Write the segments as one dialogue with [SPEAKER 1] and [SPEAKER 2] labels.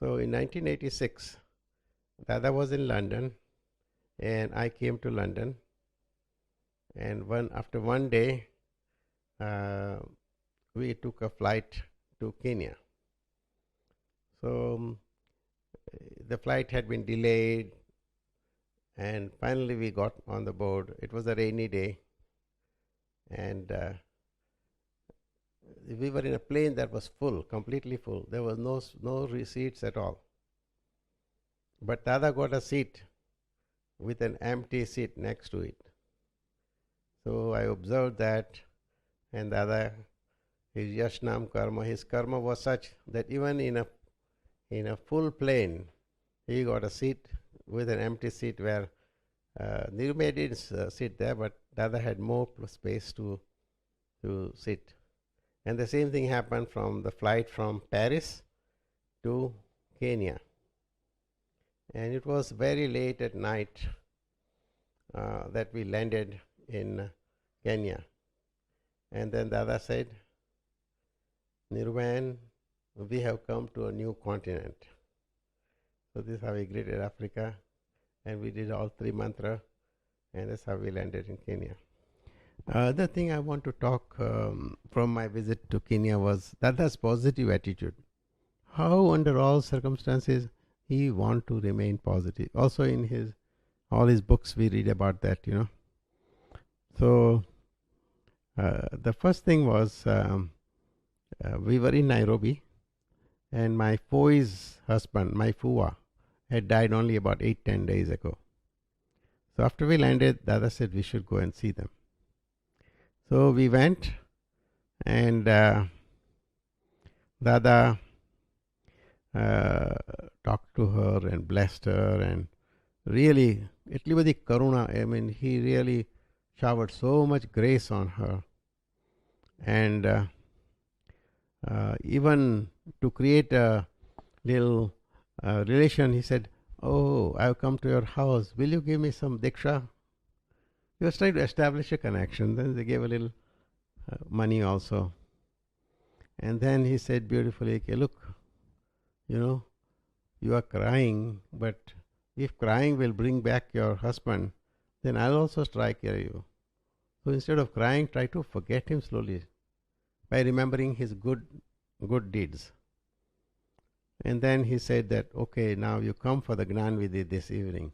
[SPEAKER 1] So in 1986, Dada was in London and I came to London. And after one day, uh, we took a flight to Kenya. So the flight had been delayed, and finally we got on the board. It was a rainy day, and we were in a plane that was full, completely full. There was no seats at all. But Dada got a seat with an empty seat next to it. So I observed that, and Dada, his Yashnam karma, his karma was such that even in a full plane, he got a seat with an empty seat where Nirumai didn't sit there, but Dada had more space to sit. And the same thing happened from the flight from Paris to Kenya. And it was very late at night that we landed in Kenya. And then Dada said, Nirvan, we have come to a new continent. So this is how we greeted Africa, and we did all three mantras, and that's how we landed in Kenya. The thing I want to talk from my visit to Kenya was Dada's positive attitude. How under all circumstances he want to remain positive. Also in all his books we read about that, So the first thing was we were in Nairobi, and my Foi's husband, my Fua, had died only about 8-10 days ago. So after we landed, Dada said we should go and see them. So we went, and Dada talked to her and blessed her, and really, Itlivadi Karuna, he really showered so much grace on her. And even to create a little relation, he said, "Oh, I've come to your house. Will you give me some diksha?" He was trying to establish a connection. Then they gave a little money also. And then he said beautifully, okay, look, you are crying, but if crying will bring back your husband, then I'll also strike you. So instead of crying, try to forget him slowly by remembering his good deeds. And then he said that, okay, now you come for the Gnan Vidhi this evening.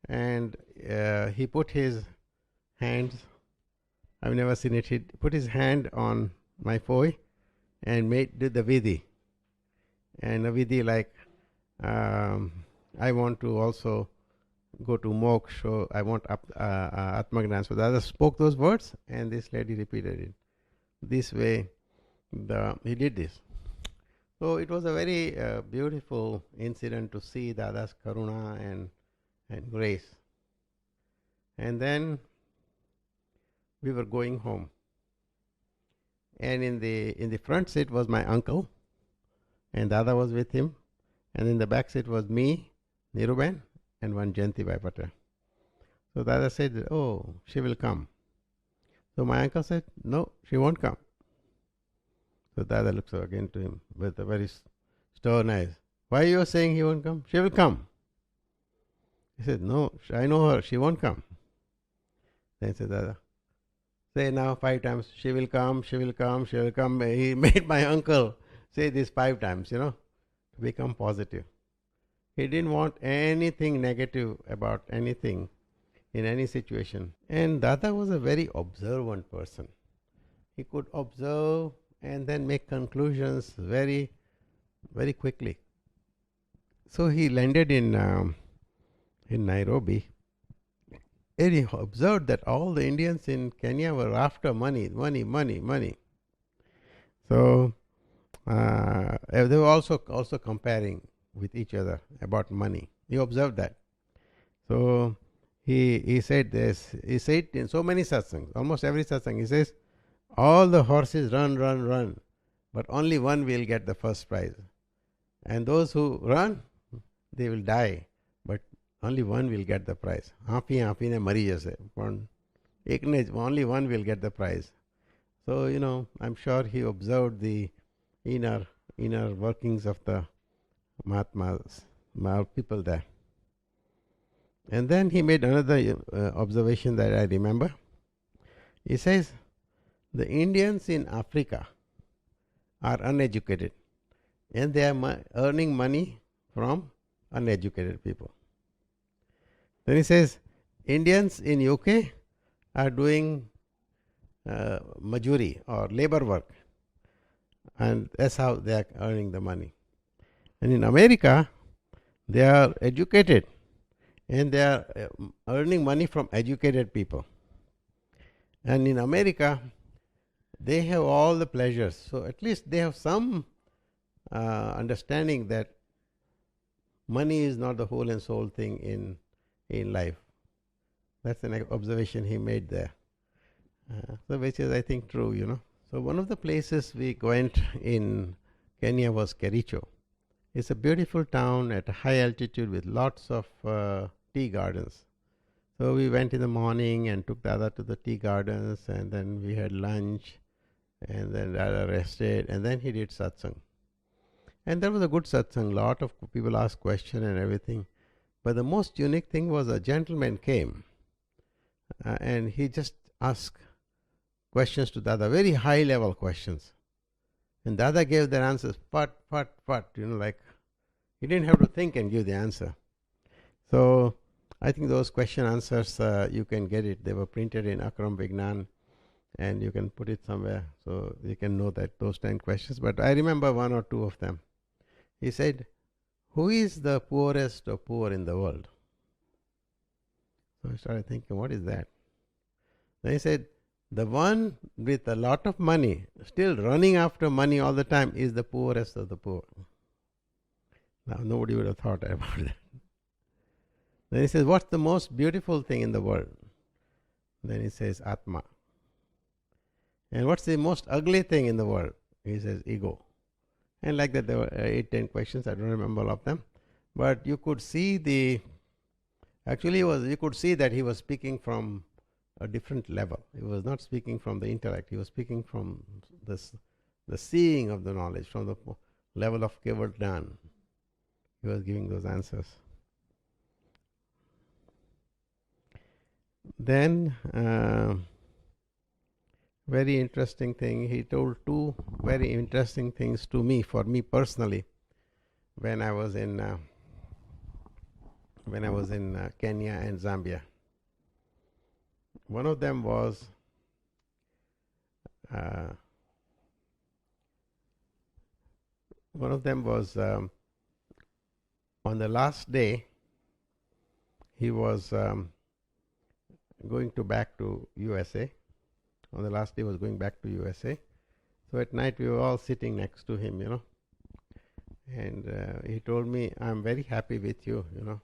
[SPEAKER 1] And he put his hands, I've never seen it, he put his hand on my Foi and did the Vidhi. And a Vidhi like, I want to also go to moksha, so I want Atmagnan. So the other spoke those words, and this lady repeated it. This way, he did this. So it was a very beautiful incident to see Dada's karuna and grace. And then we were going home, and in the front seat was my uncle, and Dada was with him, and in the back seat was me, Niruben, and one Jayanti Bai Patel. So Dada said, "Oh, she will come." So my uncle said, "No, she won't come." So Dada looks again to him with a very stern eyes. "Why you are saying he won't come? She will come." He said, "No, I know her, she won't come." Then said Dada, "Say now 5 times, she will come, she will come, she will come." He made my uncle say this 5 times, to become positive. He didn't want anything negative about anything in any situation. And Dada was a very observant person. He could observe and then make conclusions very, very quickly. So he landed in Nairobi, and he observed that all the Indians in Kenya were after money. So they were also comparing with each other about money. He observed that. So he said this. He said in so many satsangs, almost every satsang, he says, all the horses run, but only one will get the first prize. And those who run, they will die, but only one will get the prize. Haafi ne mari jase. Only one will get the prize. So, I'm sure he observed the inner workings of the Mahatmas, people there. And then he made another observation that I remember. He says, the Indians in Africa are uneducated and they are earning money from uneducated people. Then he says, Indians in UK are doing majuri or labor work, and that's how they are earning the money. And in America, they are educated and they are earning money from educated people. And in America, they have all the pleasures. So at least they have some understanding that money is not the whole and sole thing in life. That's an observation he made there. So which is, I think, true, you know. So one of the places we went in Kenya was Kericho. It's a beautiful town at a high altitude with lots of tea gardens. So we went in the morning and took Dada to the tea gardens, and then we had lunch, and then Dada rested, and then he did satsang. And that was a good satsang. Lot of people asked questions and everything. But the most unique thing was a gentleman came and he just asked questions to Dada, very high level questions. And Dada gave their answers, pat, like he didn't have to think and give the answer. So I think those question answers, you can get it. They were printed in Akram Vignan, and you can put it somewhere so you can know that those 10 questions. But I remember one or two of them. He said, who is the poorest of poor in the world? So I started thinking, what is that? Then he said, the one with a lot of money, still running after money all the time, is the poorest of the poor. Now nobody would have thought about that. Then he says, what's the most beautiful thing in the world? Then he says, Atma. And what's the most ugly thing in the world? He says, ego. And like that, there were 8-10 questions. I don't remember all of them. But you could see you could see that he was speaking from a different level. He was not speaking from the intellect. He was speaking from the seeing of the knowledge, from the level of Keval Jnana. He was giving those answers. Then, very interesting thing, he told two very interesting things to me, for me personally, when I was in Kenya and Zambia. One of them was on the last day he was going back to USA. On the last day he was going back to USA. So at night we were all sitting next to him, you know. And he told me, I'm very happy with you, you know.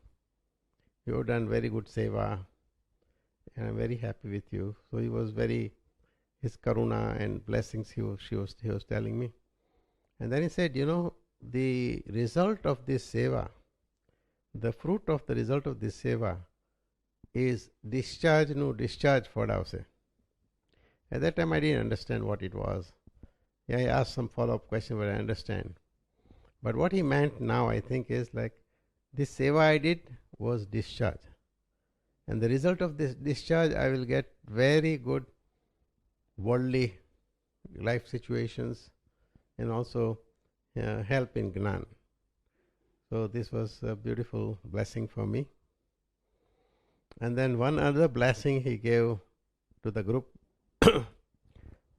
[SPEAKER 1] You've done very good seva, and I'm very happy with you. So he was his karuna and blessings he was telling me. And then he said, you know, the result of this seva, the fruit of the result of this seva is discharge for Dause. At that time I didn't understand what it was. Yeah, I asked some follow-up question, but I understand. But what he meant now, I think, is like this seva I did was discharge. And the result of this discharge, I will get very good worldly life situations and also help in Gnan. So this was a beautiful blessing for me. And then one other blessing he gave to the group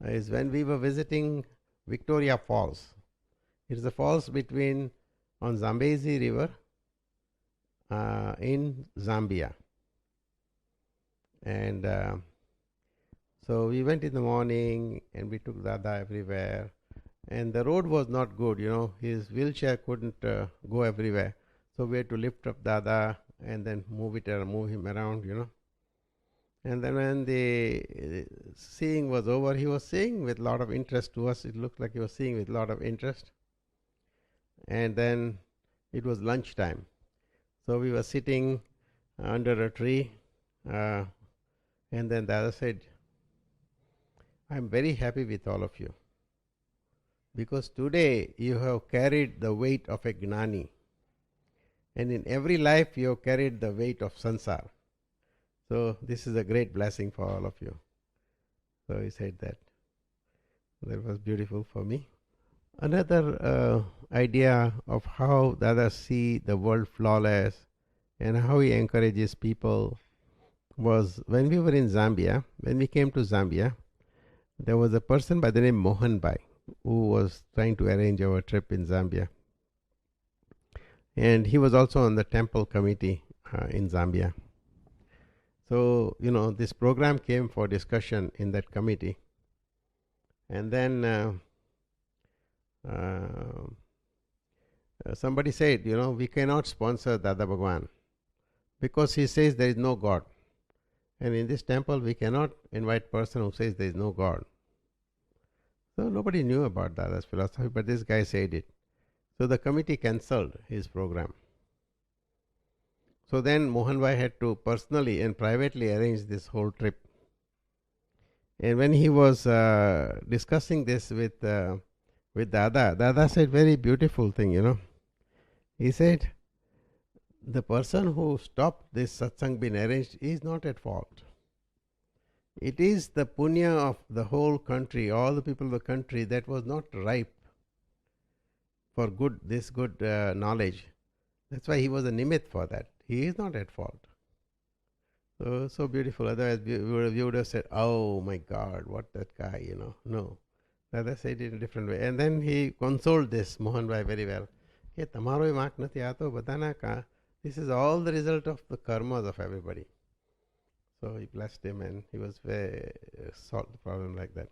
[SPEAKER 1] is when we were visiting Victoria Falls. It is a falls on Zambezi River in Zambia. And so we went in the morning and we took Dada everywhere. And the road was not good, you know. His wheelchair couldn't go everywhere. So we had to lift up Dada and then move him around, you know. And then when the seeing was over, he was seeing with a lot of interest to us. It looked like he was seeing with a lot of interest. And then it was lunchtime. So we were sitting under a tree. And then Dada said, I'm very happy with all of you, because today you have carried the weight of a Gnani. and in every life you have carried the weight of sansar. So this is a great blessing for all of you. So he said that. That was beautiful for me. Another idea of how the others see the world flawless and how he encourages people was when we were in Zambia. When we came to Zambia, there was a person by the name Mohan Bhai who was trying to arrange our trip in Zambia. And he was also on the temple committee in Zambia. So, this program came for discussion in that committee. And then somebody said, we cannot sponsor Dada Bhagwan because he says there is no God. And in this temple, we cannot invite person who says there is no God. So nobody knew about Dada's philosophy, but this guy said it. So the committee cancelled his program. So then Mohan Bhai had to personally and privately arrange this whole trip. And when he was discussing this with Dada, Dada said very beautiful thing, He said, the person who stopped this satsang being arranged is not at fault. It is the punya of the whole country, all the people of the country that was not ripe for this good knowledge. That's why he was a nimit for that. He is not at fault. So beautiful. Otherwise, we would have said, oh my God, what that guy, No. Dada said it in a different way. And then he consoled this Mohan Bhai very well. Tamaro mark nathi aato badana ka. This is all the result of the karmas of everybody. So he blessed him and he was very solved the problem like that.